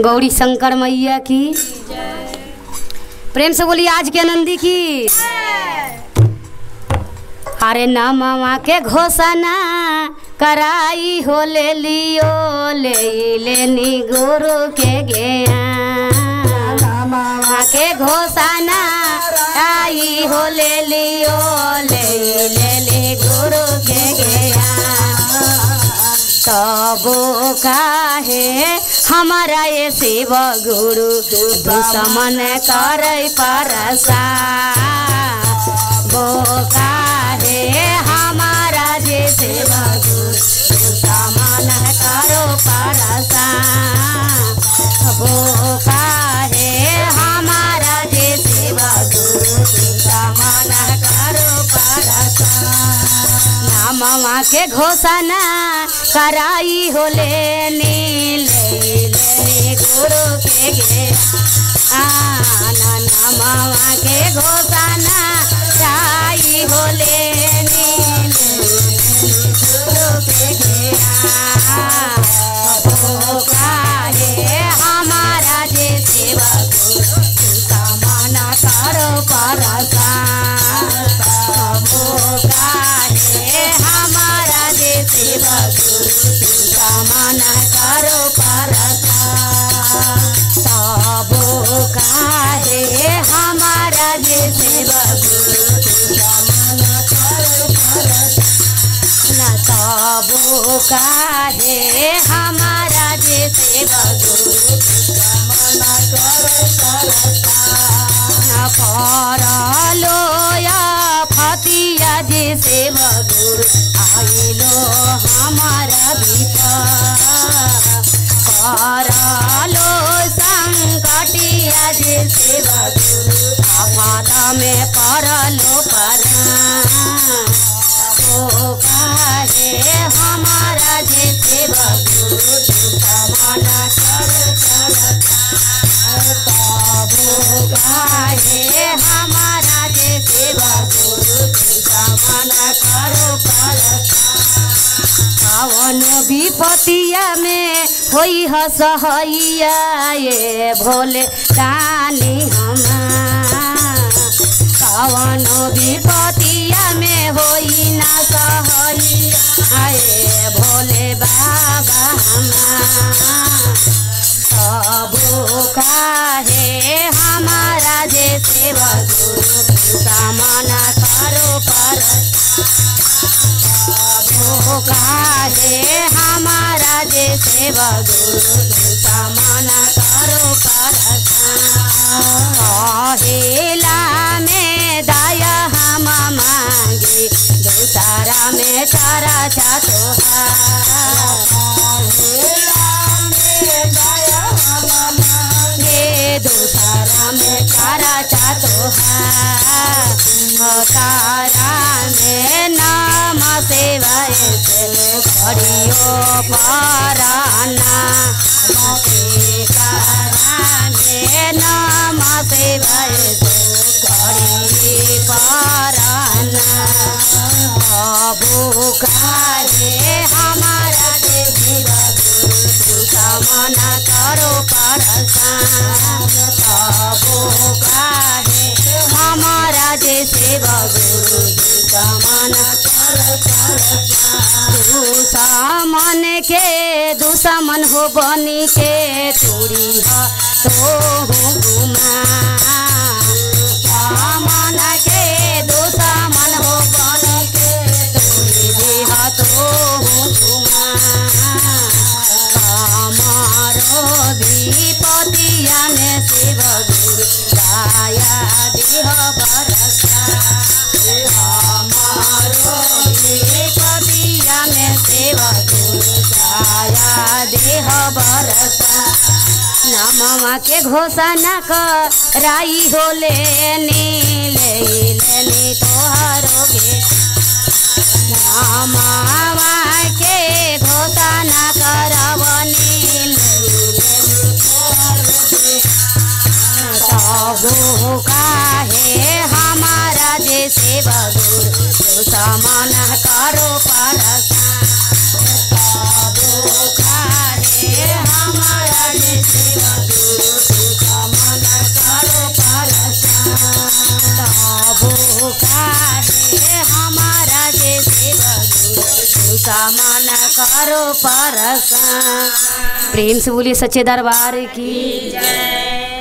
गौरी शंकर मैया की प्रेम से बोली आज के आनंदी की। अरे ना मामा के घोषणा कराई हो ले लियो ले लेनी गुरु के ज्ञान। मामा के घोषणा आई हो ले लियो ले लेनी गुरु के ज्ञान। तबो काहे हमारा ये शिव गुरु दुश्मन करे परसा। वो काहे हमारा जे शिव गुरु दुश्मन करो परसा। वो काहे हमारा जे शिव गुरु दुश्मन करो परसा। नामवा के घोषणा कराई हो लेनी ले गुरु के ज्ञान। नामवा के घोषणा कराई हो लेनी गुरु के ज्ञान। वो काहे हमारा जे सेवा गुरु कामना करो परसा। वो काहे हमारा जे सेवा गुरु कामना करो परसा। तबो काहे हमारा जे सेवा गुरु कामना करो परसा। न तबो काहे हमारा जे सेवा गुरु कामना करो परसा। न परलो या फतिया जे सेवा गुरु आइलो हमारा भीतर। परलो संकटिया जे सेवा गुरु आफत में परलो परान। वो काहे हमारा जे सेवा गुरु कामना करो परसा। तबो काहे हमारा जे सेवा गुरु कामना करो परसा। कौन विपतिया में होई हसहैया ये भोले दानी हमार। कौन विपतिया में होई ना सहैया ये भोले बाबा हमार। तबो काहे हमारा जे सेवा गुरु कामना करो परसा। तबो काहे हमारा जे सेवा गुरु कामना करो परसा। अहिला में दया हम मांगे दूसरा में चारा तोहार। दूसरा में चारा तोहार। तारा में नाम सेवाए से घड़ियो पराना। तारा में नाम सेवाए से घड़ी पराना। तबो काहे हमारा जे सेवा गुरु कामना करो परसा। तबो काहे हमारा जे सेवा गुरु कामना करो परसा। दुश्मन के दुश्मन हो बनी के तोड़ी तो गुमा। दुश्मन के दुश्मन हो बनी के तोड़ी देह तो गुमा। हमारो विपतिया में शिव गुरु दया देह बरसा। हमारो विपतिया में शिव गुरु दया देह बरसा। नामवा के घोषणा कराई हो लेनी तोहरो गे। नामवा के घोषणा करवनी तबो काहे हमारा जे सेवा गुरु कामना करो परसा। तबो काहे हमारा जे सेवा तबो काहे हमारा जे सेवक मन करो परसान। प्रेम से बोलिए सच्चे दरबार की जय।